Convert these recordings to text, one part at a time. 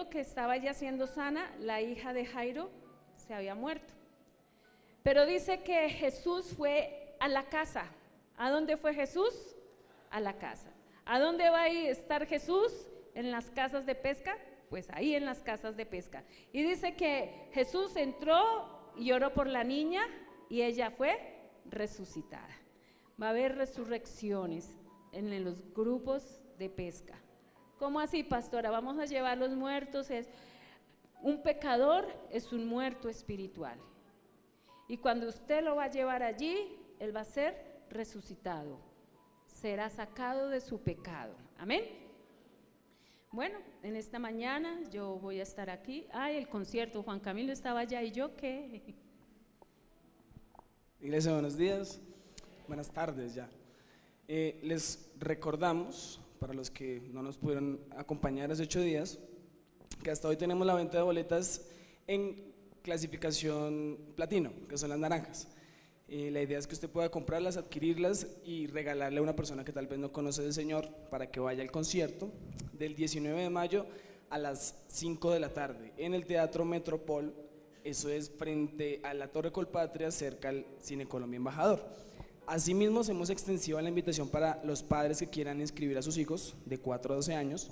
momento que estaba ella siendo sana, la hija de Jairo se había muerto. Pero dice que Jesús fue a la casa. ¿A dónde fue Jesús? A la casa. ¿A dónde va a estar Jesús? ¿En las casas de pesca? Pues ahí en las casas de pesca. Y dice que Jesús entró y oró por la niña y ella fue resucitada. Va a haber resurrecciones en los grupos de pesca. ¿Cómo así, pastora? Vamos a llevar los muertos. Un pecador es un muerto espiritual. Y cuando usted lo va a llevar allí, él va a ser resucitado. Será sacado de su pecado. Amén. Bueno, en esta mañana yo voy a estar aquí. Ay, el concierto, Juan Camilo estaba allá y yo qué. Iglesia, buenos días, buenas tardes ya. Les recordamos, para los que no nos pudieron acompañar hace 8 días, que hasta hoy tenemos la venta de boletas en clasificación platino, que son las naranjas. La idea es que usted pueda comprarlas, adquirirlas y regalarle a una persona que tal vez no conoce del Señor para que vaya al concierto del 19 de mayo a las 5 de la tarde en el Teatro Metropol. Eso es frente a la Torre Colpatria, cerca al Cine Colombia Embajador. Asimismo, hacemos extensiva la invitación para los padres que quieran inscribir a sus hijos de 4 a 12 años,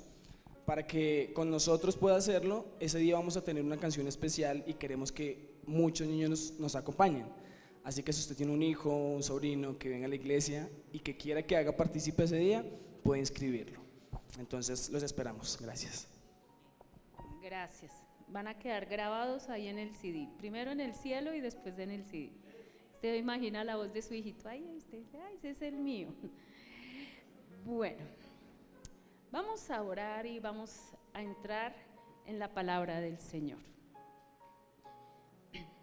para que con nosotros pueda hacerlo. Ese día vamos a tener una canción especial y queremos que muchos niños nos acompañen. Así que si usted tiene un hijo, un sobrino que venga a la iglesia y que quiera que haga partícipe ese día, puede inscribirlo. Entonces los esperamos. Gracias. Gracias. Van a quedar grabados ahí en el CD. Primero en el cielo y después en el CD. Usted imagina la voz de su hijito. Ay, usted dice, ay, ese es el mío. Bueno, vamos a orar y vamos a entrar en la palabra del Señor.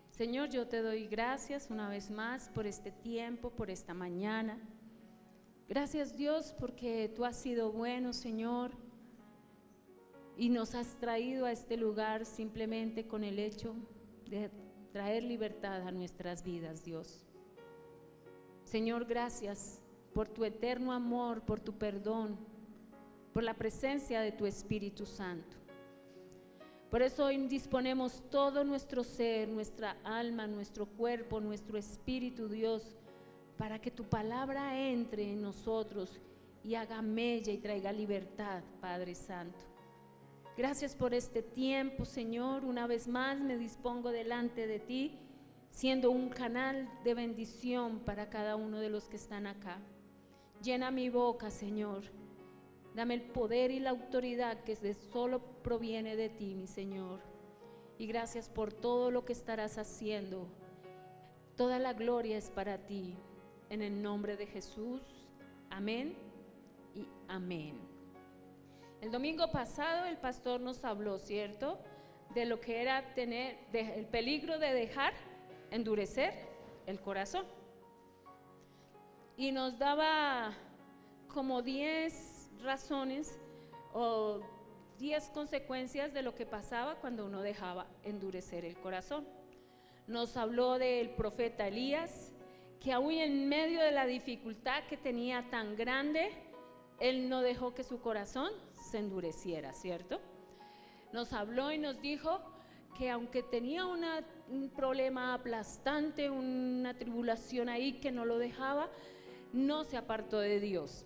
Señor, yo te doy gracias una vez más por este tiempo, por esta mañana. Gracias, Dios, porque tú has sido bueno, Señor, y nos has traído a este lugar simplemente con el hecho de traer libertad a nuestras vidas, Dios. Señor, gracias por tu eterno amor, por tu perdón, por la presencia de tu Espíritu Santo. Por eso hoy disponemos todo nuestro ser, nuestra alma, nuestro cuerpo, nuestro espíritu, Dios, para que tu palabra entre en nosotros y haga mella y traiga libertad, Padre Santo. Gracias por este tiempo, Señor. Una vez más me dispongo delante de ti, siendo un canal de bendición para cada uno de los que están acá. Llena mi boca, Señor. Dame el poder y la autoridad que solo proviene de ti, mi Señor. Y gracias por todo lo que estarás haciendo. Toda la gloria es para ti. En el nombre de Jesús. Amén y amén. El domingo pasado el pastor nos habló, ¿cierto?, de lo que era el peligro de dejar endurecer el corazón. Y nos daba como 10 razones o 10 consecuencias de lo que pasaba cuando uno dejaba endurecer el corazón. Nos habló del profeta Elías, que aún en medio de la dificultad que tenía tan grande, él no dejó que su corazón se endureciera, ¿cierto? Nos habló y nos dijo que aunque tenía un problema aplastante, una tribulación ahí que no lo dejaba, no se apartó de Dios.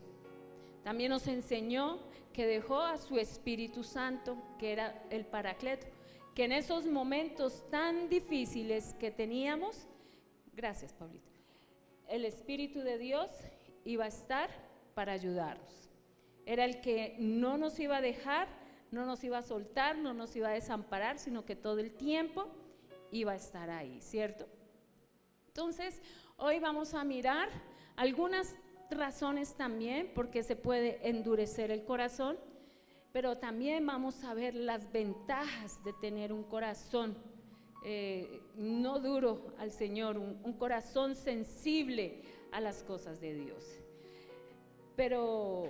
También nos enseñó que dejó a su Espíritu Santo, que era el Paracleto, que en esos momentos tan difíciles que teníamos, gracias Pablito, el Espíritu de Dios iba a estar para ayudarnos. Era el que no nos iba a dejar, no nos iba a soltar, no nos iba a desamparar, sino que todo el tiempo iba a estar ahí, ¿cierto? Entonces, hoy vamos a mirar algunas razones también porque se puede endurecer el corazón, pero también vamos a ver las ventajas de tener un corazón no duro al Señor, un corazón sensible a las cosas de Dios. Pero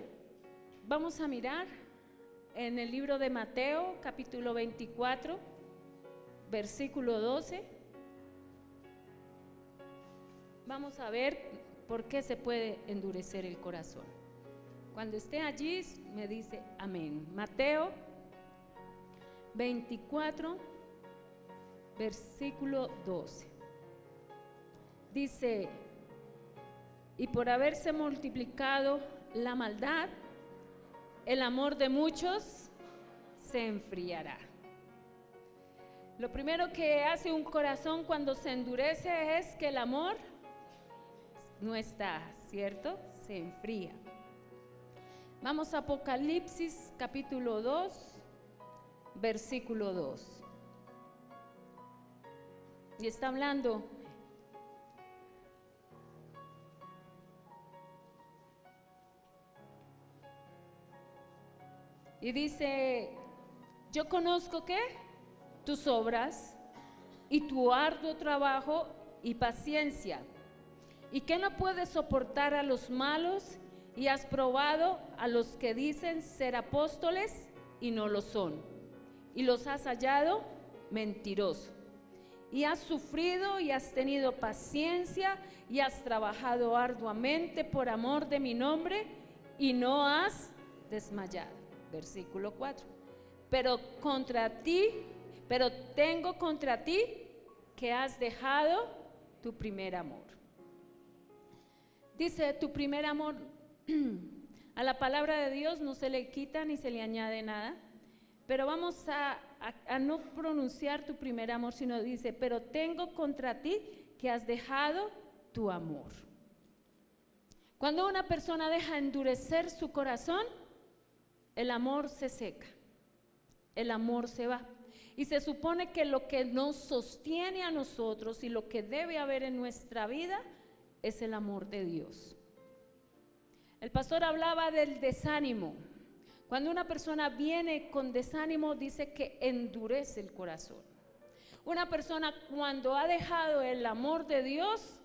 vamos a mirar en el libro de Mateo, capítulo 24, versículo 12. Vamos a ver por qué se puede endurecer el corazón. Cuando esté allí me dice amén. Mateo 24, versículo 12. Dice: y por haberse multiplicado la maldad, el amor de muchos se enfriará. Lo primero que hace un corazón cuando se endurece es que el amor no está, ¿cierto? Se enfría. Vamos a Apocalipsis capítulo 2, versículo 2. Y está hablando y dice: yo conozco ¿qué? Tus obras y tu arduo trabajo y paciencia, y que no puedes soportar a los malos, y has probado a los que dicen ser apóstoles y no lo son, y los has hallado mentirosos. Y has sufrido y has tenido paciencia y has trabajado arduamente por amor de mi nombre y no has desmayado. Versículo 4. Pero tengo contra ti que has dejado tu primer amor. Dice tu primer amor. A la palabra de Dios no se le quita ni se le añade nada, pero vamos a no pronunciar tu primer amor, sino dice: pero tengo contra ti que has dejado tu amor. Cuando una persona deja endurecer su corazón, el amor se seca, el amor se va. Y se supone que lo que nos sostiene a nosotros y lo que debe haber en nuestra vida es el amor de Dios. El pastor hablaba del desánimo. Cuando una persona viene con desánimo, dice que endurece el corazón. Una persona cuando ha dejado el amor de Dios,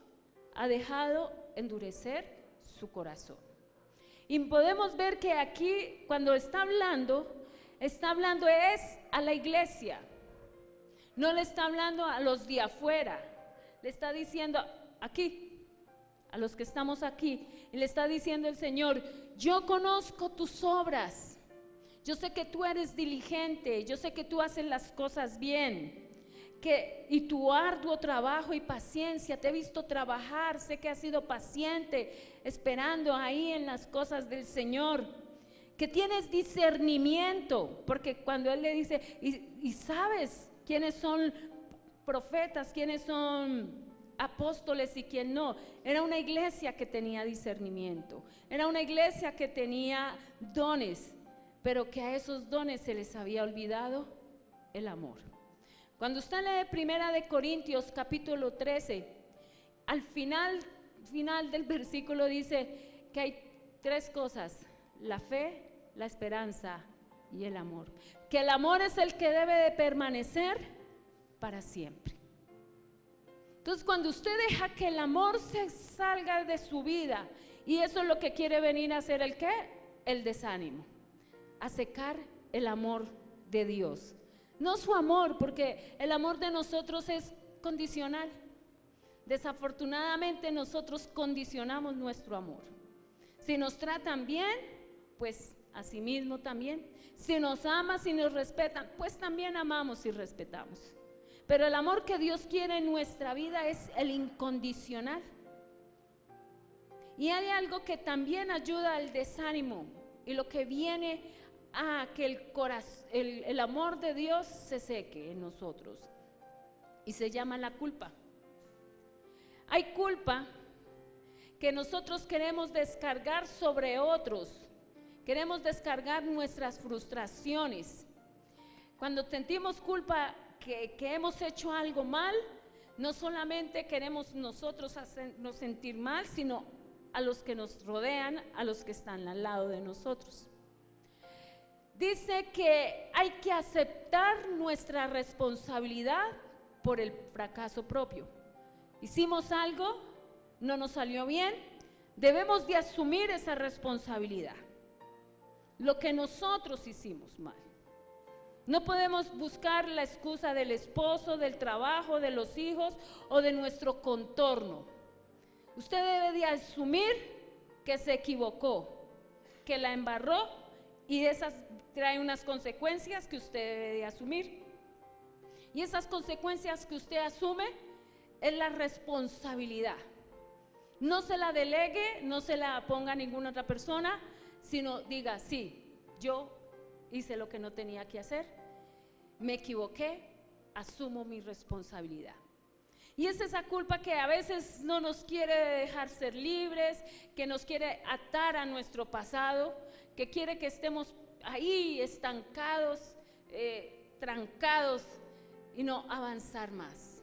ha dejado endurecer su corazón. Y podemos ver que aquí, cuando está hablando es a la iglesia. No le está hablando a los de afuera. Le está diciendo aquí, a los que estamos aquí. Y le está diciendo el Señor: yo conozco tus obras. Yo sé que tú eres diligente. Yo sé que tú haces las cosas bien. Y tu arduo trabajo y paciencia, te he visto trabajar, sé que has sido paciente, esperando ahí en las cosas del Señor, que tienes discernimiento, porque cuando Él le dice, y sabes quiénes son profetas, quiénes son apóstoles y quién no, era una iglesia que tenía discernimiento, era una iglesia que tenía dones, pero que a esos dones se les había olvidado el amor. Cuando usted lee Primera de Corintios capítulo 13, al final del versículo dice que hay tres cosas: la fe, la esperanza y el amor. Que el amor es el que debe de permanecer para siempre. Entonces, cuando usted deja que el amor se salga de su vida, y eso es lo que quiere venir a hacer el ¿qué? El desánimo, a secar el amor de Dios. No su amor, porque el amor de nosotros es condicional. Desafortunadamente nosotros condicionamos nuestro amor. Si nos tratan bien, pues así mismo también. Si nos aman, si nos respetan, pues también amamos y respetamos. Pero el amor que Dios quiere en nuestra vida es el incondicional. Y hay algo que también ayuda al desánimo, y lo que viene a que el amor de Dios se seque en nosotros, y se llama la culpa. Hay culpa que nosotros queremos descargar sobre otros, queremos descargar nuestras frustraciones. Cuando sentimos culpa que hemos hecho algo mal, no solamente queremos nosotros hacernos sentir mal, sino a los que nos rodean, a los que están al lado de nosotros. Dice que hay que aceptar nuestra responsabilidad por el fracaso propio. Hicimos algo, no nos salió bien, debemos de asumir esa responsabilidad. Lo que nosotros hicimos mal. No podemos buscar la excusa del esposo, del trabajo, de los hijos o de nuestro contorno. Usted debe de asumir que se equivocó, que la embarró y esas traen unas consecuencias que usted debe de asumir. Y esas consecuencias que usted asume es la responsabilidad. No se la delegue, no se la ponga a ninguna otra persona, sino diga, sí, yo hice lo que no tenía que hacer, me equivoqué, asumo mi responsabilidad. Y es esa culpa que a veces no nos quiere dejar ser libres, que nos quiere atar a nuestro pasado, que quiere que estemos ahí estancados, trancados y no avanzar más.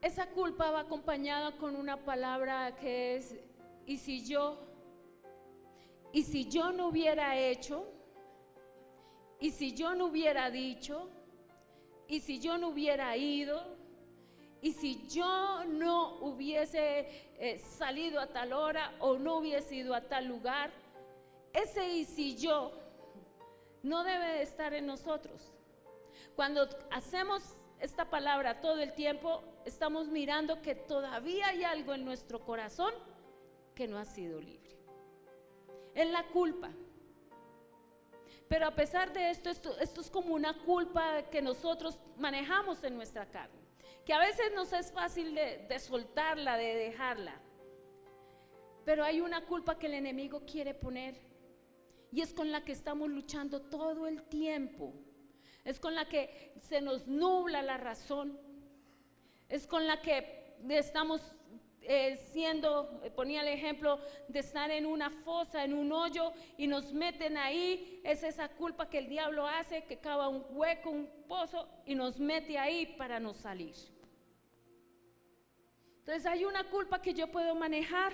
Esa culpa va acompañada con una palabra que es, y si yo no hubiera hecho, y si yo no hubiera dicho, y si yo no hubiera ido, y si yo no hubiese salido a tal hora o no hubiese ido a tal lugar, ese y si yo no debe de estar en nosotros. Cuando hacemos esta palabra todo el tiempo, estamos mirando que todavía hay algo en nuestro corazón que no ha sido libre. Es la culpa. Pero a pesar de esto es como una culpa que nosotros manejamos en nuestra carne, que a veces nos es fácil de soltarla, de dejarla. Pero hay una culpa que el enemigo quiere poner, y es con la que estamos luchando todo el tiempo. Es con la que se nos nubla la razón. Es con la que estamos ponía el ejemplo de estar en una fosa, en un hoyo, y nos meten ahí. Es esa culpa que el diablo hace, que cava un hueco, un pozo, y nos mete ahí para no salir. Entonces hay una culpa que yo puedo manejar,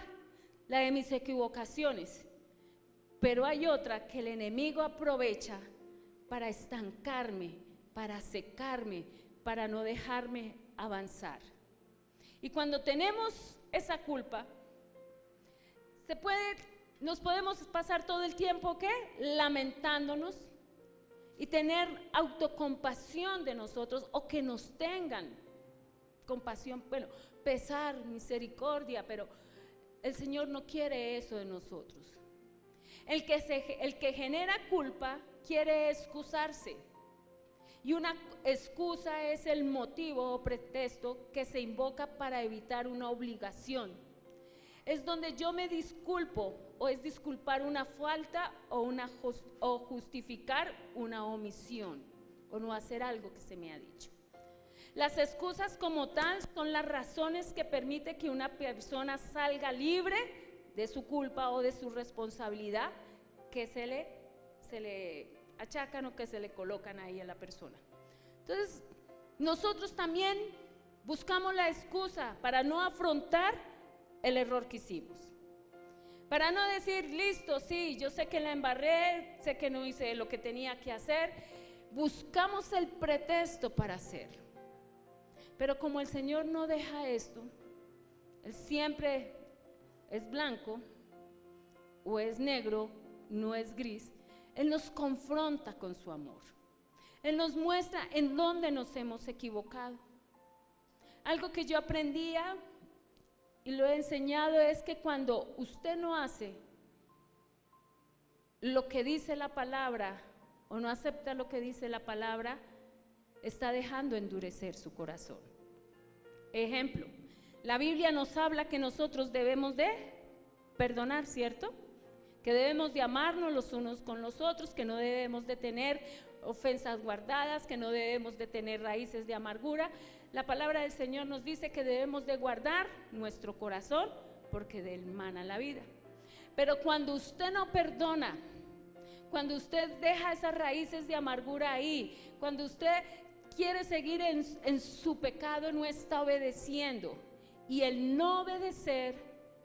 la de mis equivocaciones, pero hay otra que el enemigo aprovecha para estancarme, para secarme, para no dejarme avanzar. Y cuando tenemos esa culpa, nos podemos pasar todo el tiempo lamentándonos y tener autocompasión de nosotros, o que nos tengan compasión, pesar, misericordia, pero el Señor no quiere eso de nosotros. El que genera culpa quiere excusarse. Y una excusa es el motivo o pretexto que se invoca para evitar una obligación. Es donde yo me disculpo, o es disculpar una falta o justificar una omisión, o no hacer algo que se me ha dicho. Las excusas como tal son las razones que permiten que una persona salga libre de su culpa o de su responsabilidad que se le achacan o que se le colocan ahí a la persona. Entonces, nosotros también buscamos la excusa para no afrontar el error que hicimos, para no decir, listo, sí, yo sé que la embarré, sé que no hice lo que tenía que hacer. Buscamos el pretexto para hacerlo. Pero como el Señor no deja esto, Él siempre es blanco o es negro, no es gris. Él nos confronta con su amor. Él nos muestra en dónde nos hemos equivocado. Algo que yo aprendía y lo he enseñado es que cuando usted no hace lo que dice la palabra o no acepta lo que dice la palabra, está dejando endurecer su corazón. Ejemplo, la Biblia nos habla que nosotros debemos de perdonar, ¿cierto? Que debemos de amarnos los unos con los otros, que no debemos de tener ofensas guardadas, que no debemos de tener raíces de amargura. La palabra del Señor nos dice que debemos de guardar nuestro corazón, porque de él mana la vida. Pero cuando usted no perdona, cuando usted deja esas raíces de amargura ahí, cuando usted quiere seguir en su pecado, no está obedeciendo, y el no obedecer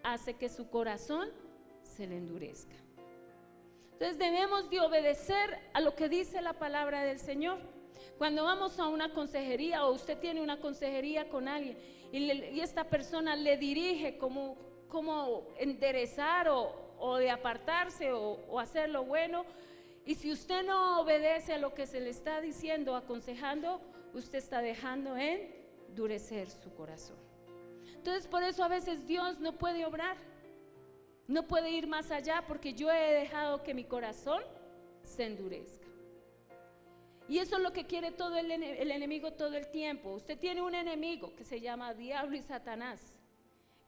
hace que su corazón se le endurezca. Entonces debemos de obedecer a lo que dice la palabra del Señor. Cuando vamos a una consejería, o usted tiene una consejería con alguien y esta persona le dirige cómo enderezar o de apartarse o hacer lo bueno, y si usted no obedece a lo que se le está diciendo, aconsejando, usted está dejando endurecer su corazón. Entonces por eso a veces Dios no puede obrar, No puede ir más allá porque yo he dejado que mi corazón se endurezca. Y eso es lo que quiere todo el enemigo todo el tiempo. Usted tiene un enemigo que se llama Diablo y Satanás,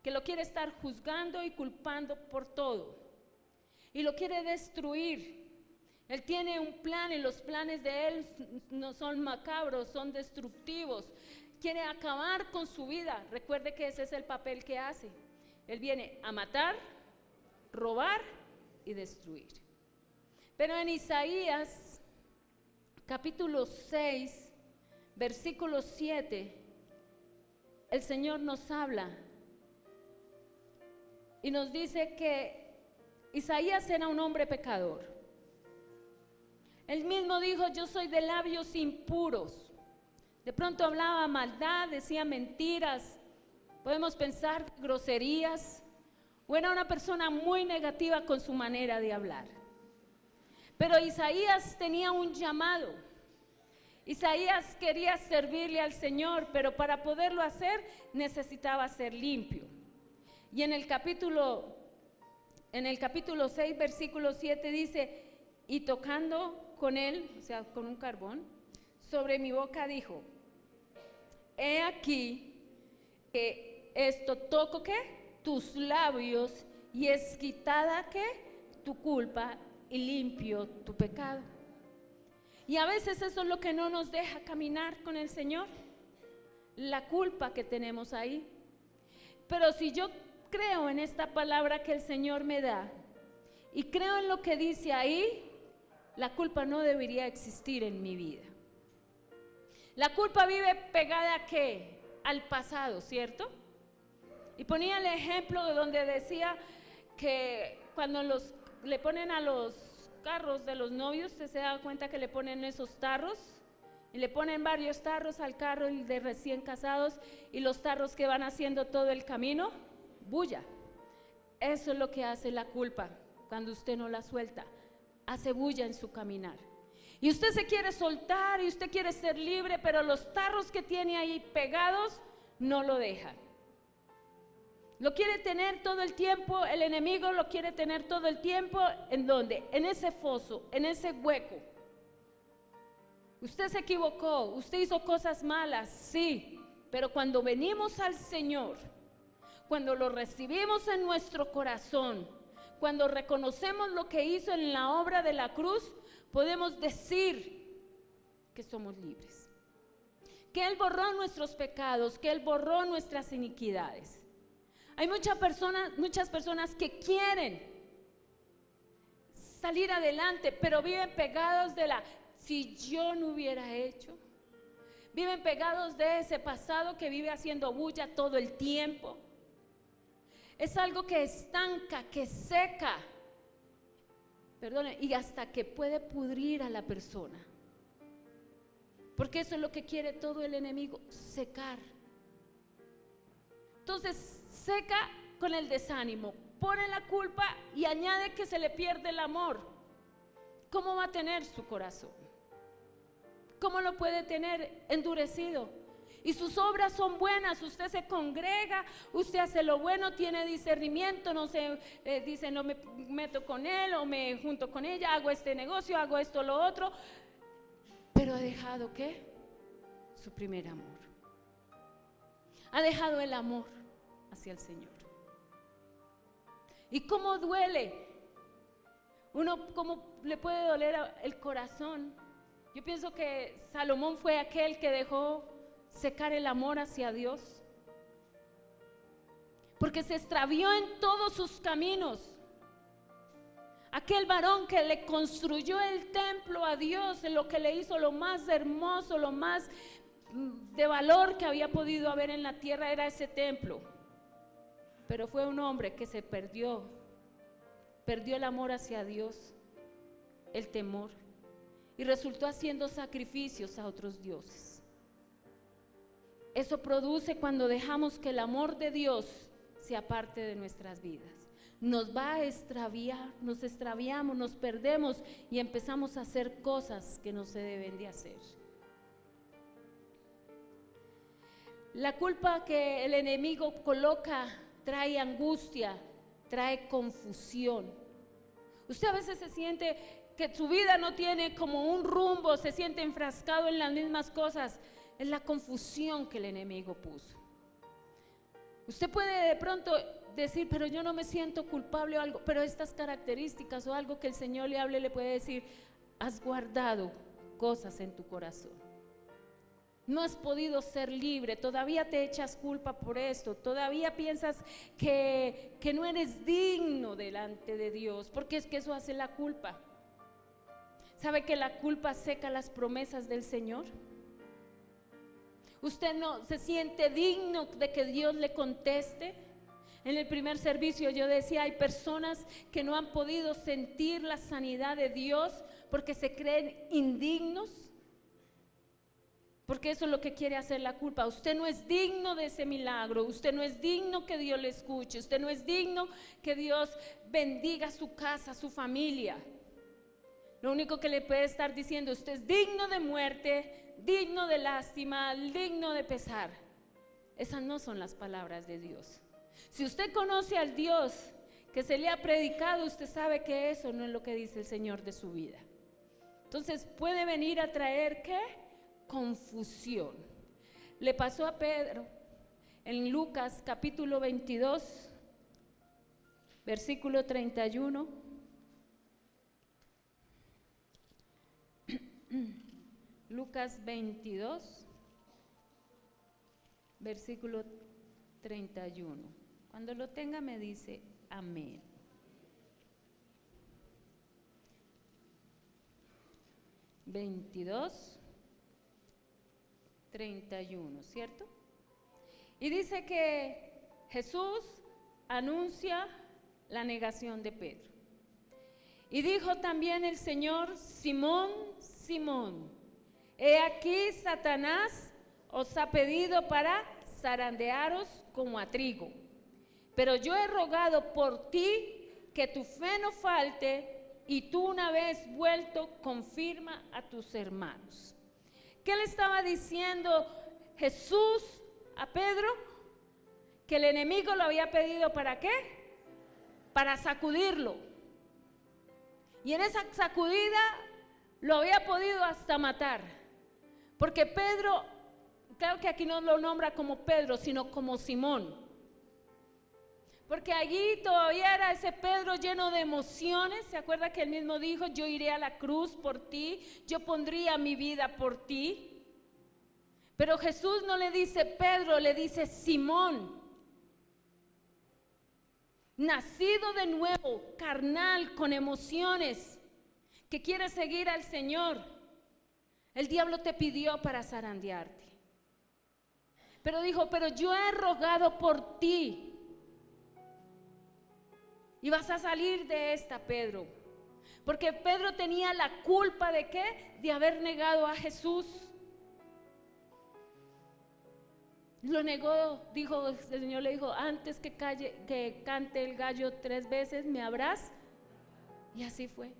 que lo quiere estar juzgando y culpando por todo. Y lo quiere destruir. Él tiene un plan y los planes de él no son macabros, son destructivos. Quiere acabar con su vida. Recuerde que ese es el papel que hace. Él viene a matar, robar y destruir. Pero en Isaías capítulo 6, versículo 7, el Señor nos habla y nos dice que Isaías era un hombre pecador. Él mismo dijo: yo soy de labios impuros. De pronto hablaba maldad, decía mentiras, podemos pensar groserías, o era una persona muy negativa con su manera de hablar. Pero Isaías tenía un llamado. Isaías quería servirle al Señor, pero para poderlo hacer necesitaba ser limpio. Y en el capítulo 6, versículo 7 dice: y tocando con él, o sea, con un carbón, sobre mi boca dijo: he aquí que esto toco, ¿qué? Tus labios, y es quitada, ¿qué? Tu culpa, y limpio tu pecado. Y a veces eso es lo que no nos deja caminar con el Señor, la culpa que tenemos ahí. Pero si yo creo en esta palabra que el Señor me da y creo en lo que dice ahí, la culpa no debería existir en mi vida. La culpa vive pegada ¿a qué? Al pasado, ¿cierto? Y ponía el ejemplo de donde decía que cuando le ponen a los carros de los novios, usted se da cuenta que le ponen esos tarros, y le ponen varios tarros al carro de recién casados, y los tarros que van haciendo todo el camino, bulla. Eso es lo que hace la culpa cuando usted no la suelta, hace bulla en su caminar. Y usted se quiere soltar y usted quiere ser libre, pero los tarros que tiene ahí pegados no lo dejan. Lo quiere tener todo el tiempo, el enemigo lo quiere tener todo el tiempo. ¿En dónde? En ese foso, en ese hueco. Usted se equivocó, usted hizo cosas malas, sí, pero cuando venimos al Señor, cuando lo recibimos en nuestro corazón, cuando reconocemos lo que hizo en la obra de la cruz, podemos decir que somos libres, que Él borró nuestros pecados, que Él borró nuestras iniquidades. Hay muchas personas que quieren salir adelante, pero viven pegados de si yo no hubiera hecho. Viven pegados de ese pasado que vive haciendo bulla todo el tiempo. Es algo que estanca, que seca, y hasta que puede pudrir a la persona. Porque eso es lo que quiere todo el enemigo, secar. Entonces seca con el desánimo, pone la culpa y añade que se le pierde el amor. ¿Cómo va a tener su corazón? ¿Cómo lo puede tener endurecido? Y sus obras son buenas, usted se congrega, usted hace lo bueno, tiene discernimiento, no se dice no me meto con él o me junto con ella, hago este negocio, hago esto, lo otro. Pero ha dejado ¿qué? Su primer amor. Ha dejado el amor hacia el Señor. ¿Y cómo duele? ¿Cómo le puede doler el corazón? Yo pienso que Salomón fue aquel que dejó secar el amor hacia Dios, porque se extravió en todos sus caminos. Aquel varón que le construyó el templo a Dios, en lo que le hizo lo más hermoso, lo más de valor que había podido haber en la tierra, era ese templo. Pero fue un hombre que se perdió el amor hacia Dios, el temor, y resultó haciendo sacrificios a otros dioses. Eso produce cuando dejamos que el amor de Dios sea parte de nuestras vidas. Nos va a extraviar, nos extraviamos, nos perdemos y empezamos a hacer cosas que no se deben de hacer. La culpa que el enemigo coloca trae angustia, trae confusión. Usted a veces se siente que su vida no tiene como un rumbo, se siente enfrascado en las mismas cosas. Es la confusión que el enemigo puso. Usted puede de pronto decir, pero yo no me siento culpable o algo, pero estas características o algo que el Señor le hable, le puede decir, has guardado cosas en tu corazón. No has podido ser libre, todavía te echas culpa por esto, todavía piensas que no eres digno delante de Dios, porque es que eso hace la culpa. ¿Sabe que la culpa seca las promesas del Señor? Usted no se siente digno de que Dios le conteste. En el primer servicio yo decía, hay personas que no han podido sentir la sanidad de Dios porque se creen indignos, porque eso es lo que quiere hacer la culpa. Usted no es digno de ese milagro, usted no es digno que Dios le escuche, usted no es digno que Dios bendiga su casa, su familia. Lo único que le puede estar diciendo, usted es digno de muerte, digno de lástima, digno de pesar. Esas no son las palabras de Dios. Si usted conoce al Dios que se le ha predicado, usted sabe que eso no es lo que dice el Señor de su vida. Entonces puede venir a traer ¿qué? Confusión. Le pasó a Pedro en Lucas capítulo 22, versículo 31. Lucas 22, versículo 31. Cuando lo tenga me dice amén. Veintidós, 31, ¿cierto? Y dice que Jesús anuncia la negación de Pedro. Y dijo también el Señor, Simón, Simón, he aquí Satanás os ha pedido para zarandearos como a trigo. Pero yo he rogado por ti que tu fe no falte, y tú una vez vuelto confirma a tus hermanos. ¿Qué le estaba diciendo Jesús a Pedro? Que el enemigo lo había pedido ¿para qué? Para sacudirlo. Y en esa sacudida lo había podido hasta matar. Porque Pedro, claro que aquí no lo nombra como Pedro, sino como Simón. Porque allí todavía era ese Pedro lleno de emociones. ¿Se acuerda que él mismo dijo, yo iré a la cruz por ti, yo pondría mi vida por ti? Pero Jesús no le dice Pedro, le dice Simón, nacido de nuevo, carnal, con emociones, que quiere seguir al Señor. El diablo te pidió para zarandearte, pero dijo, pero yo he rogado por ti. Y vas a salir de esta, Pedro. Porque Pedro tenía la culpa ¿de qué? De haber negado a Jesús. Lo negó, dijo, el Señor le dijo, antes que cante el gallo 3 veces, me habrás. Y así fue.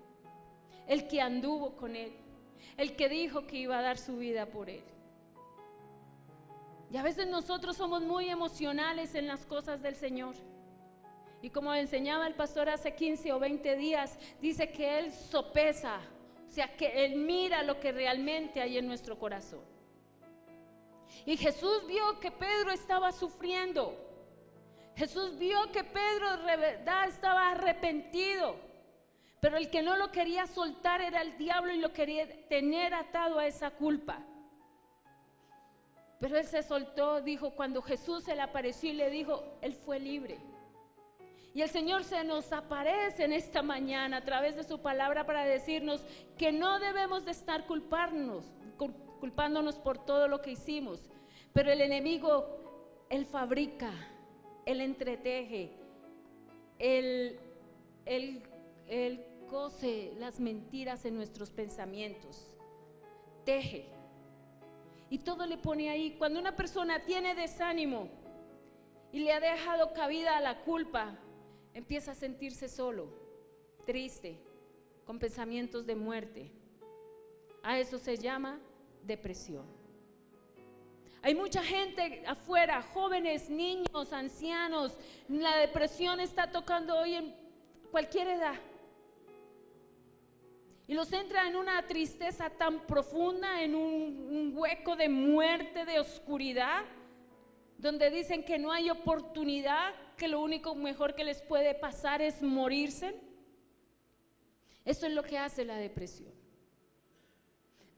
El que anduvo con él, el que dijo que iba a dar su vida por él. Y a veces nosotros somos muy emocionales en las cosas del Señor. Y como enseñaba el pastor hace 15 o 20 días, dice que Él sopesa, o sea que Él mira lo que realmente hay en nuestro corazón. Y Jesús vio que Pedro estaba sufriendo. Jesús vio que Pedro de verdad estaba arrepentido. Pero el que no lo quería soltar era el diablo y lo quería tener atado a esa culpa. Pero él se soltó, dijo, cuando Jesús se le apareció y le dijo, él fue libre. Y el Señor se nos aparece en esta mañana a través de su palabra para decirnos que no debemos de estar culpándonos por todo lo que hicimos. Pero el enemigo, él fabrica, él entreteje, él cose las mentiras en nuestros pensamientos, teje. Y todo le pone ahí. Cuando una persona tiene desánimo y le ha dejado cabida a la culpa, empieza a sentirse solo, triste, con pensamientos de muerte. A eso se llama depresión. Hay mucha gente afuera, jóvenes, niños, ancianos. La depresión está tocando hoy en cualquier edad. Y los entra en una tristeza tan profunda, en un hueco de muerte, de oscuridad, donde dicen que no hay oportunidad, que lo único mejor que les puede pasar es morirse. Eso es lo que hace la depresión.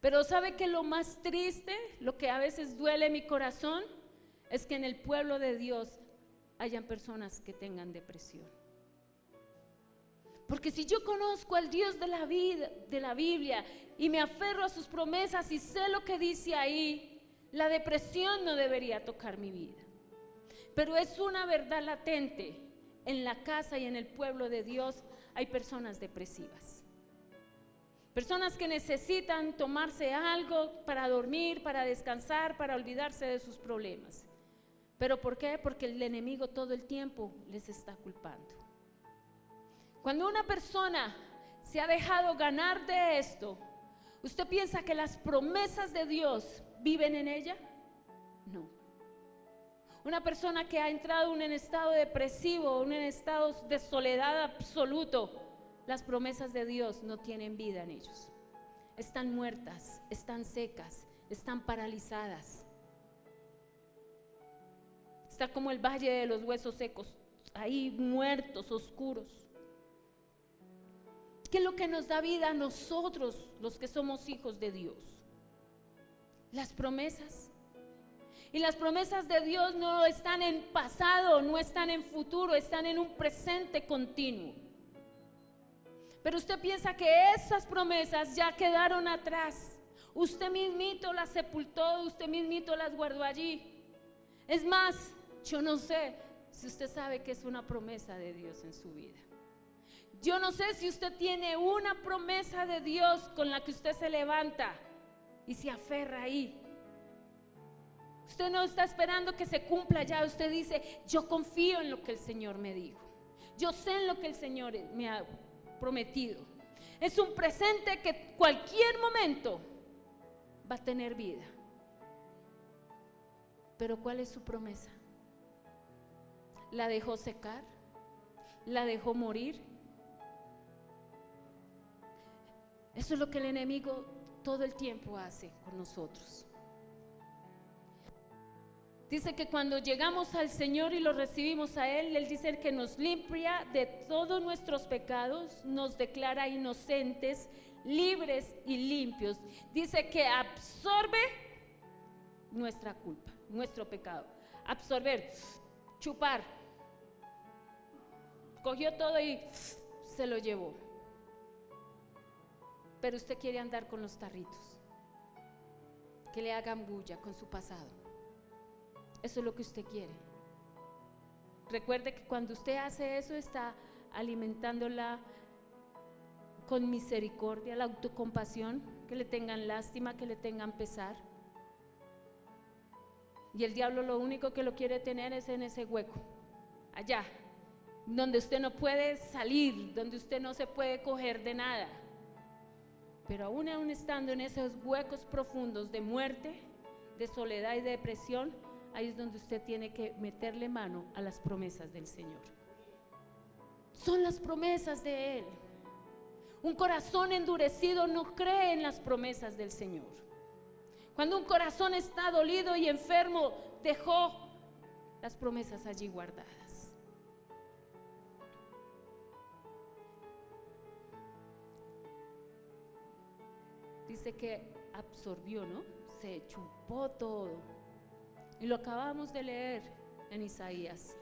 Pero ¿sabe que lo más triste, lo que a veces duele mi corazón, es que en el pueblo de Dios hayan personas que tengan depresión? Porque si yo conozco al Dios de la vida, de la Biblia, y me aferro a sus promesas y sé lo que dice ahí, la depresión no debería tocar mi vida. Pero es una verdad latente. En la casa y en el pueblo de Dios hay personas depresivas. Personas que necesitan tomarse algo para dormir, para descansar, para olvidarse de sus problemas. ¿Pero por qué? Porque el enemigo todo el tiempo les está culpando. Cuando una persona se ha dejado ganar de esto, ¿usted piensa que las promesas de Dios viven en ella? No. Una persona que ha entrado en un estado depresivo, en un estado de soledad absoluto, las promesas de Dios no tienen vida en ellos. Están muertas, están secas, están paralizadas. Está como el valle de los huesos secos, ahí muertos, oscuros. ¿Qué es lo que nos da vida a nosotros, los que somos hijos de Dios? Las promesas. Y las promesas de Dios no están en pasado, no están en futuro, están en un presente continuo. Pero usted piensa que esas promesas ya quedaron atrás. Usted mismito las sepultó, usted mismito las guardó allí. Es más, yo no sé si usted sabe que es una promesa de Dios en su vida. Yo no sé si usted tiene una promesa de Dios con la que usted se levanta y se aferra ahí. Usted no está esperando que se cumpla ya. Usted dice, yo confío en lo que el Señor me dijo. Yo sé en lo que el Señor me ha prometido. Es un presente que cualquier momento va a tener vida. Pero ¿cuál es su promesa? ¿La dejó secar? ¿La dejó morir? Eso es lo que el enemigo todo el tiempo hace con nosotros. Dice que cuando llegamos al Señor y lo recibimos a Él, Él dice que nos limpia de todos nuestros pecados, nos declara inocentes, libres y limpios. Dice que absorbe nuestra culpa, nuestro pecado. Absorber, chupar. Cogió todo y se lo llevó. Pero usted quiere andar con los tarritos, que le hagan bulla con su pasado. Eso es lo que usted quiere. Recuerde que cuando usted hace eso está alimentándola con misericordia, la autocompasión, que le tengan lástima, que le tengan pesar. Y el diablo lo único que lo quiere tener es en ese hueco, allá, donde usted no puede salir, donde usted no se puede coger de nada. Pero aún estando en esos huecos profundos de muerte, de soledad y de depresión, ahí es donde usted tiene que meterle mano a las promesas del Señor. Son las promesas de Él. Un corazón endurecido no cree en las promesas del Señor. Cuando un corazón está dolido y enfermo, dejó las promesas allí guardadas. Dice que absorbió, ¿no? Se chupó todo. Y lo acabamos de leer en Isaías.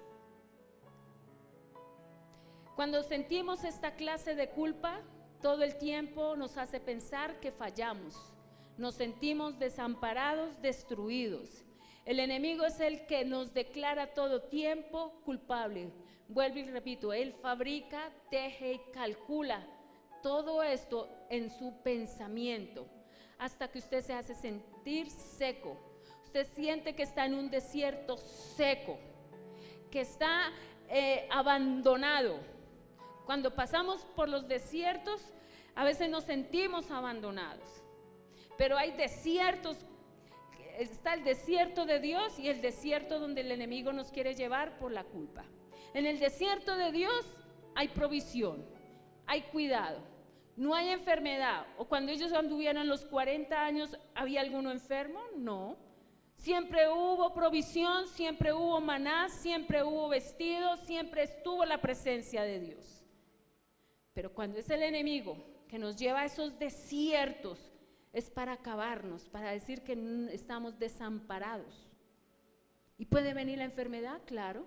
Cuando sentimos esta clase de culpa, todo el tiempo nos hace pensar que fallamos. Nos sentimos desamparados, destruidos. El enemigo es el que nos declara todo tiempo culpable. Vuelvo y repito, él fabrica, teje y calcula todo esto en su pensamiento, hasta que usted se hace sentir seco. Usted siente que está en un desierto seco, que está abandonado. Cuando pasamos por los desiertos, a veces nos sentimos abandonados, pero hay desiertos está el desierto de Dios y el desierto donde el enemigo nos quiere llevar por la culpa. En el desierto de Dios hay provisión, hay cuidado, no hay enfermedad. O cuando ellos anduvieron los 40 años, ¿había alguno enfermo? No. Siempre hubo provisión, siempre hubo maná, siempre hubo vestido, siempre estuvo la presencia de Dios. Pero cuando es el enemigo que nos lleva a esos desiertos, es para acabarnos, para decir que estamos desamparados. ¿Y puede venir la enfermedad? Claro,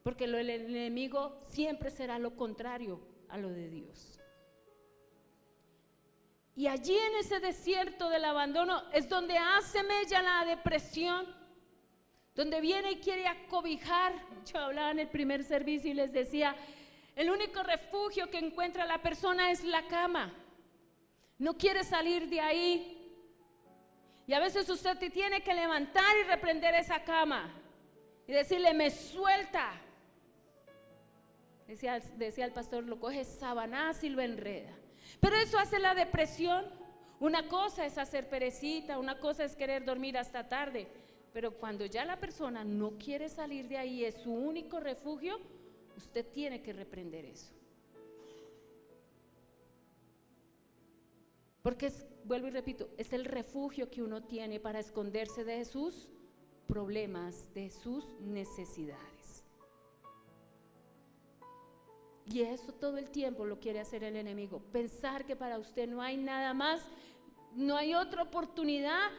porque el enemigo siempre será lo contrario a lo de Dios. Y allí en ese desierto del abandono es donde hace mella la depresión, donde viene y quiere acobijar. Yo hablaba en el primer servicio y les decía, el único refugio que encuentra la persona es la cama. No quiere salir de ahí. Y a veces usted tiene que levantar y reprender esa cama y decirle, me suelta. Decía el pastor, lo coge Sabanás y lo enreda. Pero eso hace la depresión. Una cosa es hacer perecita, una cosa es querer dormir hasta tarde. Pero cuando ya la persona no quiere salir de ahí, es su único refugio, usted tiene que reprender eso. Porque vuelvo y repito, es el refugio que uno tiene para esconderse de sus problemas, de sus necesidades. Y eso todo el tiempo lo quiere hacer el enemigo. Pensar que para usted no hay nada más, no hay otra oportunidad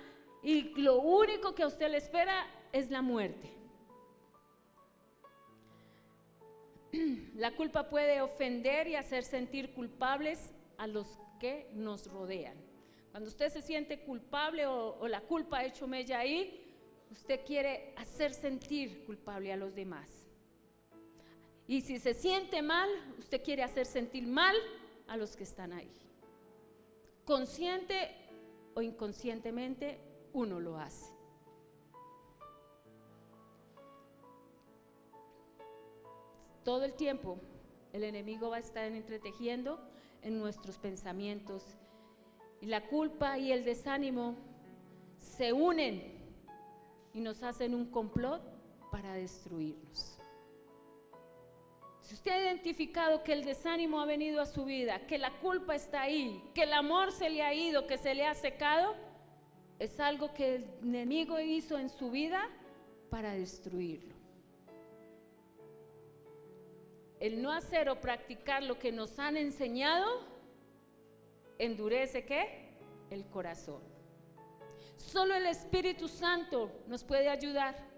y lo único que a usted le espera es la muerte. La culpa puede ofender y hacer sentir culpables a los que nos rodean. Cuando usted se siente culpable o la culpa ha hecho mella ahí, usted quiere hacer sentir culpable a los demás. Y si se siente mal, usted quiere hacer sentir mal a los que están ahí. Consciente o inconscientemente, uno lo hace. Todo el tiempo el enemigo va a estar entretejiendo en nuestros pensamientos y la culpa y el desánimo se unen y nos hacen un complot para destruirnos. Si usted ha identificado que el desánimo ha venido a su vida, que la culpa está ahí, que el amor se le ha ido, que se le ha secado, es algo que el enemigo hizo en su vida para destruirlo. El no hacer o practicar lo que nos han enseñado endurece ¿qué? El corazón. Solo el Espíritu Santo nos puede ayudar.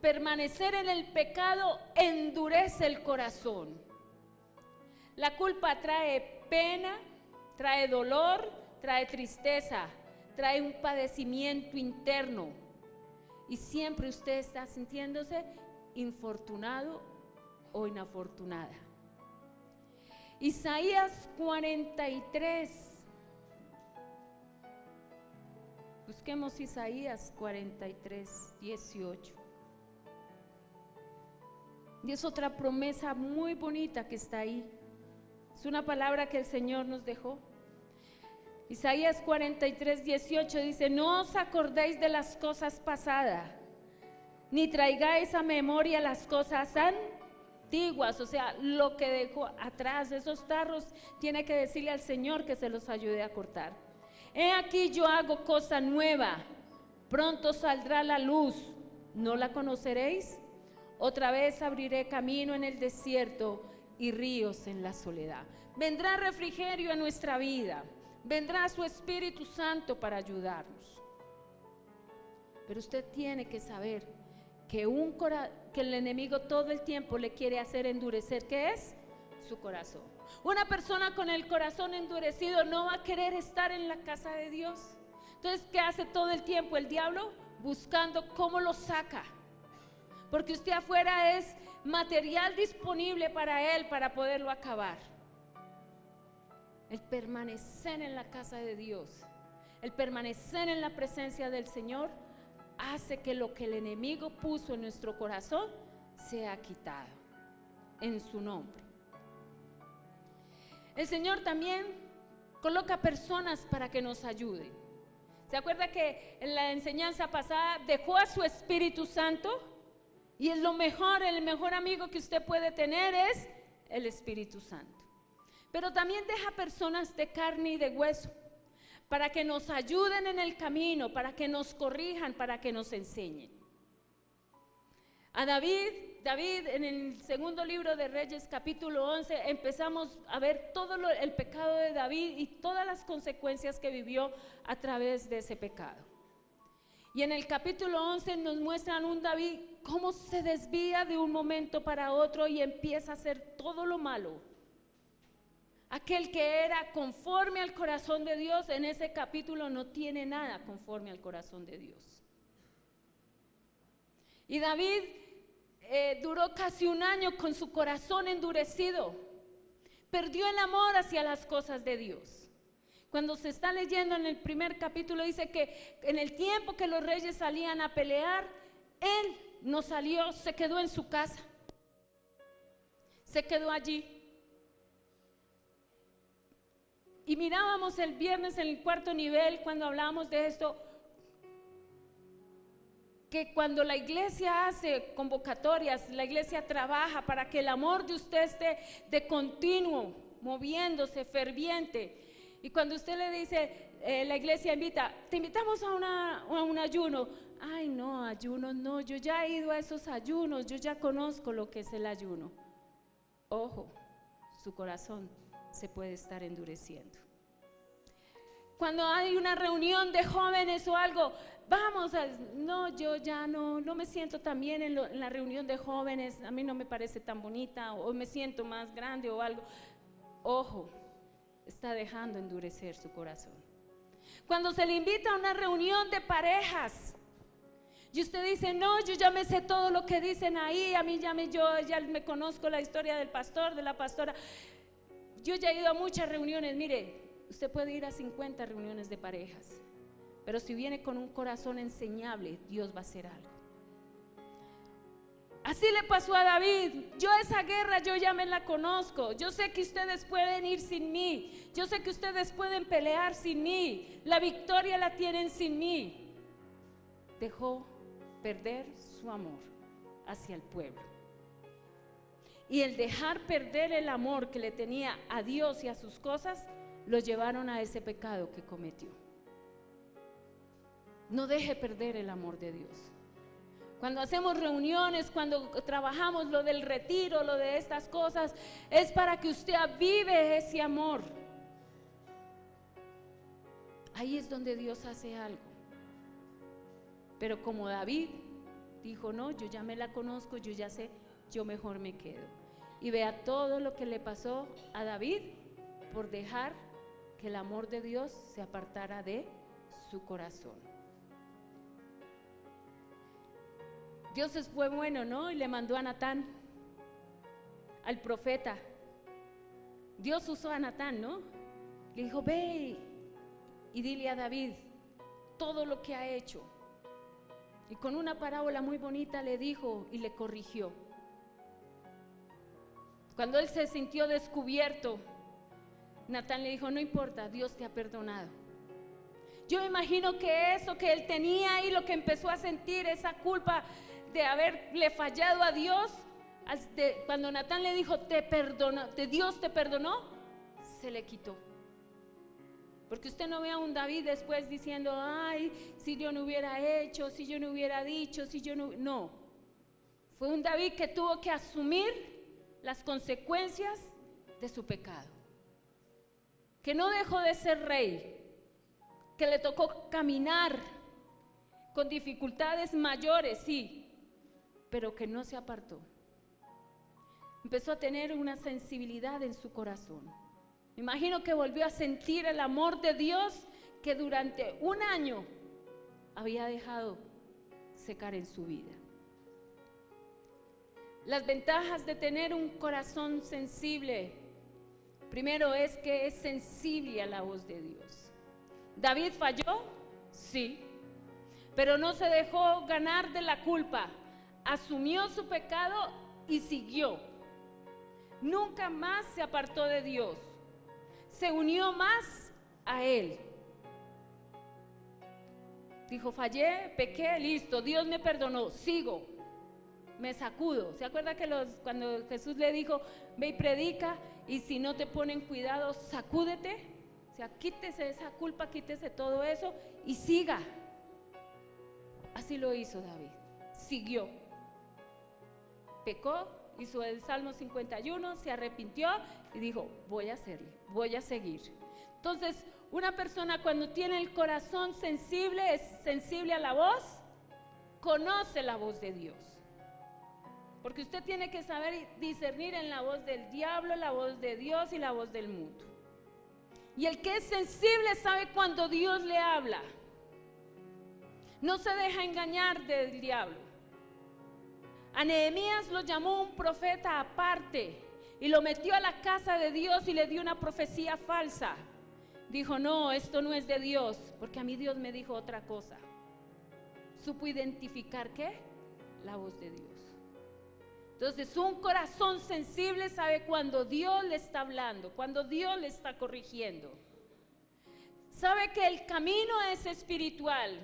Permanecer en el pecado endurece el corazón. La culpa trae pena, trae dolor, trae tristeza, trae un padecimiento interno. Y siempre usted está sintiéndose infortunado o inafortunada. Isaías 43. Busquemos Isaías 43, 18. Y es otra promesa muy bonita que está ahí. Es una palabra que el Señor nos dejó. Isaías 43, 18 dice: no os acordéis de las cosas pasadas, ni traigáis a memoria las cosas antiguas. O sea, lo que dejó atrás, esos tarros, tiene que decirle al Señor que se los ayude a cortar. He aquí yo hago cosa nueva, pronto saldrá la luz, ¿no la conoceréis? Otra vez abriré camino en el desierto y ríos en la soledad. Vendrá refrigerio a nuestra vida, vendrá su Espíritu Santo para ayudarnos. Pero usted tiene que saber que el enemigo todo el tiempo le quiere hacer endurecer, ¿qué es? Su corazón. Una persona con el corazón endurecido no va a querer estar en la casa de Dios. Entonces, ¿qué hace todo el tiempo el diablo? Buscando cómo lo saca. Porque usted afuera es material disponible para él, para poderlo acabar. El permanecer en la casa de Dios, el permanecer en la presencia del Señor, hace que lo que el enemigo puso en nuestro corazón sea quitado en su nombre. El Señor también coloca personas para que nos ayuden. ¿Se acuerda que en la enseñanza pasada dejó a su Espíritu Santo? Y es lo mejor, el mejor amigo que usted puede tener es el Espíritu Santo. Pero también deja personas de carne y de hueso para que nos ayuden en el camino, para que nos corrijan, para que nos enseñen. A David en el segundo libro de Reyes, capítulo 11, empezamos a ver todo el pecado de David y todas las consecuencias que vivió a través de ese pecado. Y en el capítulo 11 nos muestran un David cómo se desvía de un momento para otro y empieza a hacer todo lo malo. Aquel que era conforme al corazón de Dios, en ese capítulo no tiene nada conforme al corazón de Dios. Y David duró casi un año con su corazón endurecido. Perdió el amor hacia las cosas de Dios. Cuando se está leyendo en el primer capítulo, dice que en el tiempo que los reyes salían a pelear, él no salió, se quedó en su casa. Se quedó allí. Y mirábamos el viernes en el cuarto nivel, cuando hablábamos de esto, que cuando la iglesia hace convocatorias, la iglesia trabaja para que el amor de usted esté de continuo, moviéndose, ferviente. Y cuando usted le dice, la iglesia invita, te invitamos a un ayuno. Ay, no, ayuno no, yo ya he ido a esos ayunos, yo ya conozco lo que es el ayuno. Ojo, su corazón se puede estar endureciendo. Cuando hay una reunión de jóvenes o algo, no, yo ya no me siento tan bien en la reunión de jóvenes, a mí no me parece tan bonita, o me siento más grande o algo. Ojo, está dejando endurecer su corazón. Cuando se le invita a una reunión de parejas y usted dice, no, yo ya me sé todo lo que dicen ahí, a mí yo ya me conozco la historia del pastor, de la pastora, yo ya he ido a muchas reuniones. Mire, usted puede ir a 50 reuniones de parejas, pero si viene con un corazón enseñable, Dios va a hacer algo. Así le pasó a David. Yo esa guerra yo ya me la conozco. Yo sé que ustedes pueden ir sin mí. Yo sé que ustedes pueden pelear sin mí. La victoria la tienen sin mí. Dejó perder su amor hacia el pueblo. Y el dejar perder el amor que le tenía a Dios y a sus cosas, lo llevaron a ese pecado que cometió. No deje perder el amor de Dios. Cuando hacemos reuniones, cuando trabajamos lo del retiro, lo de estas cosas, es para que usted avive ese amor. Ahí es donde Dios hace algo. Pero como David dijo, no, yo ya me la conozco, yo ya sé, yo mejor me quedo. Y vea todo lo que le pasó a David por dejar que el amor de Dios se apartara de su corazón. Dios fue bueno, ¿no? Y le mandó a Natán, al profeta. Dios usó a Natán, ¿no? Le dijo, ve y dile a David todo lo que ha hecho. Y con una parábola muy bonita le dijo y le corrigió. Cuando él se sintió descubierto, Natán le dijo, no importa, Dios te ha perdonado. Yo me imagino que eso que él tenía y lo que empezó a sentir, esa culpa de haberle fallado a Dios, cuando Natán le dijo, Dios te perdonó, se le quitó. Porque usted no ve a un David después diciendo, ay, si yo no hubiera hecho, si yo no hubiera dicho, si yo no. No, fue un David que tuvo que asumir las consecuencias de su pecado. Que no dejó de ser rey, que le tocó caminar con dificultades mayores, sí, pero que no se apartó. Empezó a tener una sensibilidad en su corazón. Me imagino que volvió a sentir el amor de Dios que durante un año había dejado secar en su vida. Las ventajas de tener un corazón sensible, primero es que es sensible a la voz de Dios. ¿David falló? Sí, pero no se dejó ganar de la culpa. Asumió su pecado y siguió. Nunca más se apartó de Dios. Se unió más a Él. Dijo, fallé, pequé, listo, Dios me perdonó, sigo, me sacudo. ¿Se acuerda que cuando Jesús le dijo, ve y predica, y si no te ponen cuidado, sacúdete? O sea, quítese esa culpa, quítese todo eso y siga. Así lo hizo David, siguió. Pecó, hizo el Salmo 51, se arrepintió y dijo, voy a hacerle, voy a seguir. Entonces, una persona cuando tiene el corazón sensible, es sensible a la voz, conoce la voz de Dios. Porque usted tiene que saber discernir en la voz del diablo, la voz de Dios y la voz del mundo. Y el que es sensible sabe cuando Dios le habla. No se deja engañar del diablo. A Nehemías lo llamó un profeta aparte y lo metió a la casa de Dios y le dio una profecía falsa. Dijo, no, esto no es de Dios, porque a mí Dios me dijo otra cosa. Supo identificar ¿qué? La voz de Dios. Entonces, un corazón sensible sabe cuando Dios le está hablando, cuando Dios le está corrigiendo. Sabe que el camino es espiritual.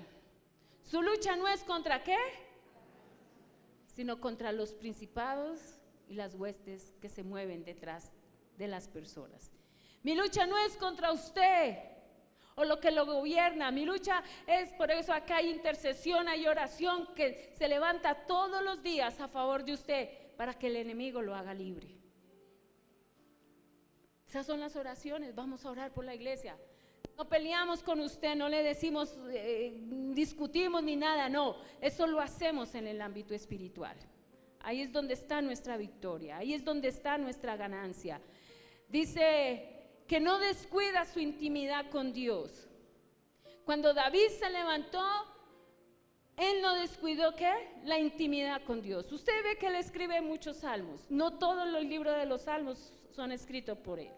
Su lucha no es contra ¿qué? Sino contra los principados y las huestes que se mueven detrás de las personas. Mi lucha no es contra usted o lo que lo gobierna. Mi lucha es, por eso acá hay intercesión, hay oración que se levanta todos los días a favor de usted para que el enemigo lo haga libre. Esas son las oraciones. Vamos a orar por la iglesia. No peleamos con usted, no le decimos, discutimos ni nada, no. Eso lo hacemos en el ámbito espiritual. Ahí es donde está nuestra victoria, ahí es donde está nuestra ganancia. Dice que no descuida su intimidad con Dios. Cuando David se levantó, él no descuidó ¿qué? La intimidad con Dios. Usted ve que él escribe muchos salmos. No todos los libros de los salmos son escritos por él.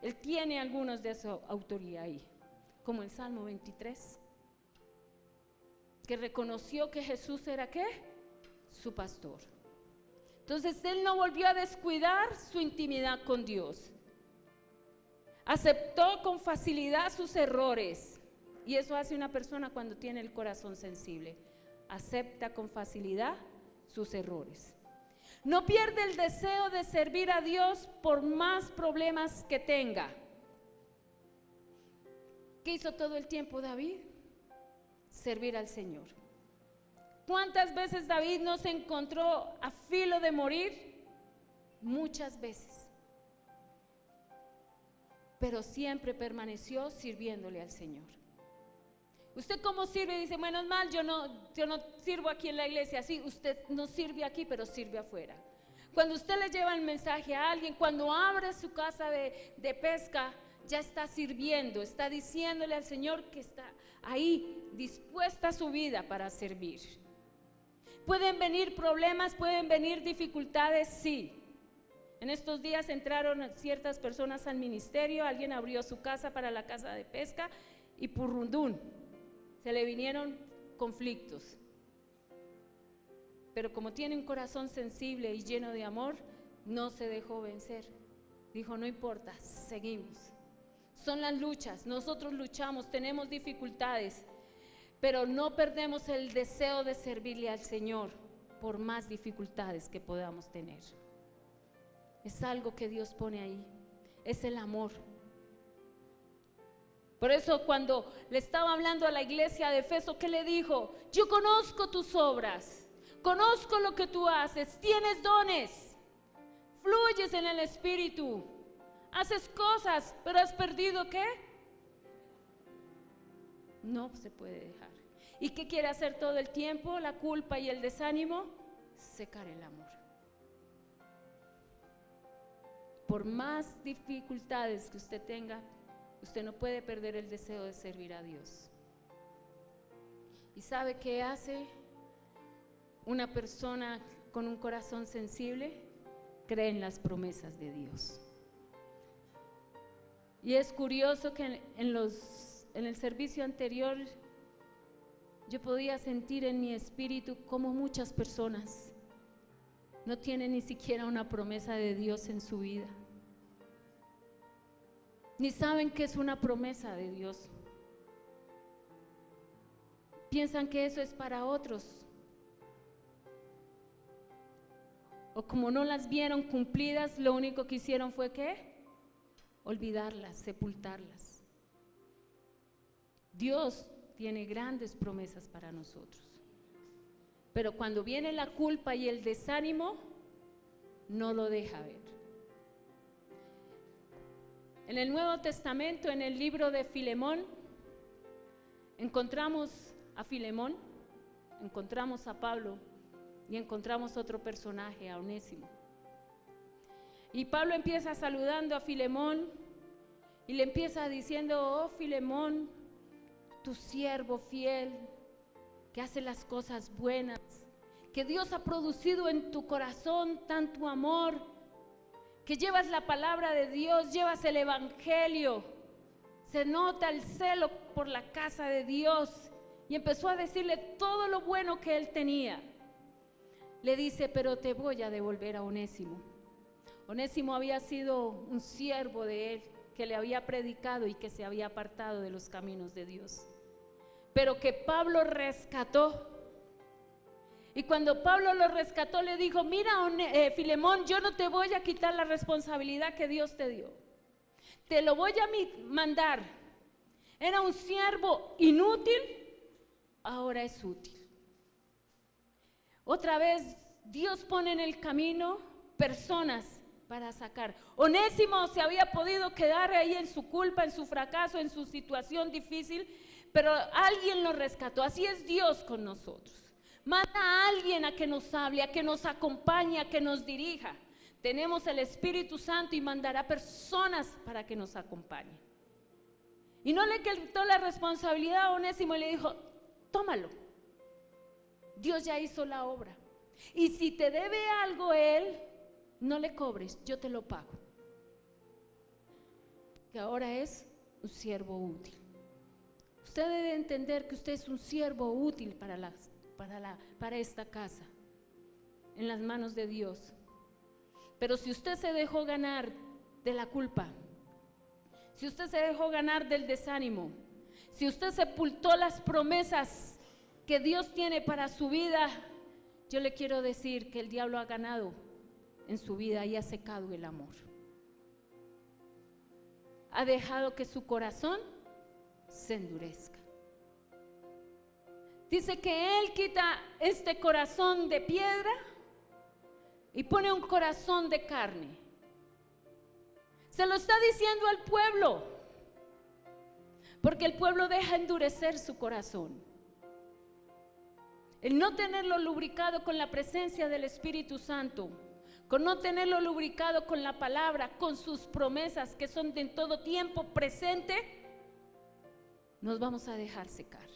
Él tiene algunos de su autoría ahí, como el Salmo 23, que reconoció que Jesús era ¿qué? Su pastor. Entonces él no volvió a descuidar su intimidad con Dios. Aceptó con facilidad sus errores. Y eso hace una persona cuando tiene el corazón sensible. Acepta con facilidad sus errores. No pierde el deseo de servir a Dios por más problemas que tenga. ¿Qué hizo todo el tiempo David? Servir al Señor. ¿Cuántas veces David no se encontró a filo de morir? Muchas veces. Pero siempre permaneció sirviéndole al Señor. ¿Usted cómo sirve? Dice, bueno, es mal, yo no sirvo aquí en la iglesia. Sí, usted no sirve aquí, pero sirve afuera. Cuando usted le lleva el mensaje a alguien, cuando abre su casa de pesca, ya está sirviendo, está diciéndole al Señor que está ahí, dispuesta su vida para servir. ¿Pueden venir problemas, pueden venir dificultades? Sí. En estos días entraron ciertas personas al ministerio, alguien abrió su casa para la casa de pesca y purrundún, se le vinieron conflictos. Pero como tiene un corazón sensible y lleno de amor, no se dejó vencer. Dijo, no importa, seguimos. Son las luchas, nosotros luchamos, tenemos dificultades, pero no perdemos el deseo de servirle al Señor por más dificultades que podamos tener. Es algo que Dios pone ahí, es el amor. Por eso cuando le estaba hablando a la iglesia de Efeso, ¿qué le dijo? Yo conozco tus obras, conozco lo que tú haces, tienes dones, fluyes en el Espíritu, haces cosas, pero has perdido ¿qué? No se puede dejar. ¿Y qué quiere hacer todo el tiempo? La culpa y el desánimo, secar el amor. Por más dificultades que usted tenga, usted no puede perder el deseo de servir a Dios. ¿Y sabe qué hace una persona con un corazón sensible? Cree en las promesas de Dios. Y es curioso que en el servicio anterior yo podía sentir en mi espíritu como muchas personas no tienen ni siquiera una promesa de Dios en su vida, ni saben qué es una promesa de Dios. piensan que eso es para otros. O como no las vieron cumplidas, lo único que hicieron fue ¿qué? Olvidarlas, sepultarlas. Dios tiene grandes promesas para nosotros. Pero cuando viene la culpa y el desánimo, no lo deja ver. En el Nuevo Testamento, en el libro de Filemón, encontramos a Filemón, encontramos a Pablo y encontramos otro personaje, a Onésimo. Y Pablo empieza saludando a Filemón y le empieza diciendo: oh Filemón, tu siervo fiel, que hace las cosas buenas, que Dios ha producido en tu corazón tanto amor, que llevas la palabra de Dios, llevas el evangelio, se nota el celo por la casa de Dios. Y empezó a decirle todo lo bueno que él tenía. Le dice: pero te voy a devolver a Onésimo. Onésimo había sido un siervo de él, que le había predicado y que se había apartado de los caminos de Dios, pero que Pablo rescató. Y cuando Pablo lo rescató, le dijo: mira, Filemón, yo no te voy a quitar la responsabilidad que Dios te dio, te lo voy a mandar. Era un siervo inútil, ahora es útil. Otra vez Dios pone en el camino personas para sacar. Onésimo se había podido quedar ahí en su culpa, en su fracaso, en su situación difícil, pero alguien lo rescató. Así es Dios con nosotros. Manda a alguien a que nos hable, a que nos acompañe, a que nos dirija. Tenemos el Espíritu Santo y mandará personas para que nos acompañen. Y no le quitó la responsabilidad a Onésimo y le dijo: tómalo, Dios ya hizo la obra. Y si te debe algo él, no le cobres, yo te lo pago. Que ahora es un siervo útil. Usted debe entender que usted es un siervo útil para esta casa, en las manos de Dios. Pero si usted se dejó ganar de la culpa, si usted se dejó ganar del desánimo, si usted sepultó las promesas que Dios tiene para su vida, yo le quiero decir que el diablo ha ganado en su vida y ha secado el amor. Ha dejado que su corazón se endurezca. Dice que Él quita este corazón de piedra y pone un corazón de carne. Se lo está diciendo al pueblo, porque el pueblo deja endurecer su corazón. El no tenerlo lubricado con la presencia del Espíritu Santo, con no tenerlo lubricado con la palabra, con sus promesas que son de en todo tiempo presente, nos vamos a dejar secar.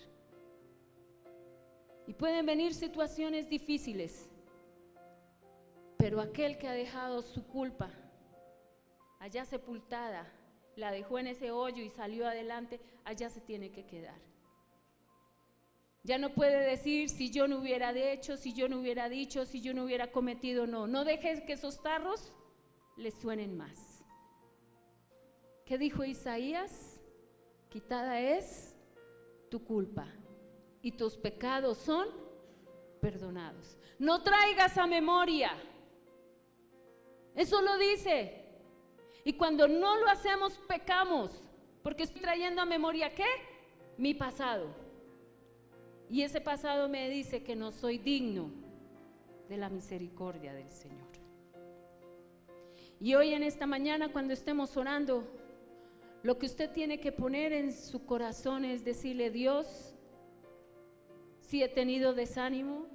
Y pueden venir situaciones difíciles, pero aquel que ha dejado su culpa allá sepultada, la dejó en ese hoyo y salió adelante, allá se tiene que quedar. Ya no puede decir: si yo no hubiera hecho, si yo no hubiera dicho, si yo no hubiera cometido. No dejes que esos tarros les suenen más. ¿Qué dijo Isaías? Quitada es tu culpa y tus pecados son perdonados. No traigas a memoria. Eso lo dice. Y cuando no lo hacemos, pecamos, porque estoy trayendo a memoria ¿qué? Mi pasado. Y ese pasado me dice que no soy digno de la misericordia del Señor. Y hoy en esta mañana, cuando estemos orando, lo que usted tiene que poner en su corazón es decirle: Dios, si he tenido desánimo,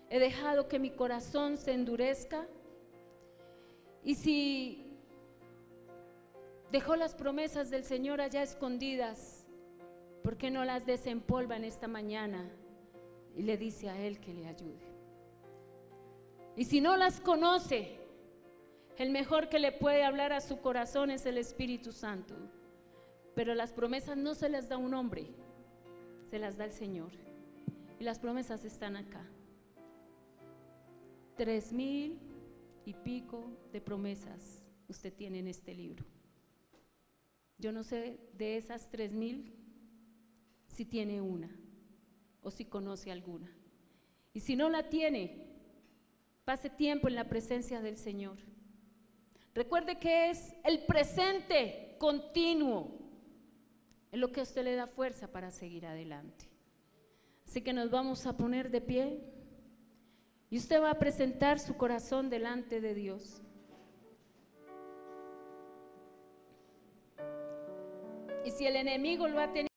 he dejado que mi corazón se endurezca, y si dejó las promesas del Señor allá escondidas, ¿por qué no las desempolva en esta mañana y le dice a Él que le ayude? Y si no las conoce, el mejor que le puede hablar a su corazón es el Espíritu Santo. Pero las promesas no se las da un hombre, se las da el Señor. Y las promesas están acá. 3,000 y pico de promesas usted tiene en este libro. Yo no sé de esas 3,000 si tiene una. o si conoce alguna. Y si no la tiene, pase tiempo en la presencia del Señor. Recuerde que es el presente continuo en lo que a usted le da fuerza para seguir adelante. Así que nos vamos a poner de pie y usted va a presentar su corazón delante de Dios. Y si el enemigo lo ha tenido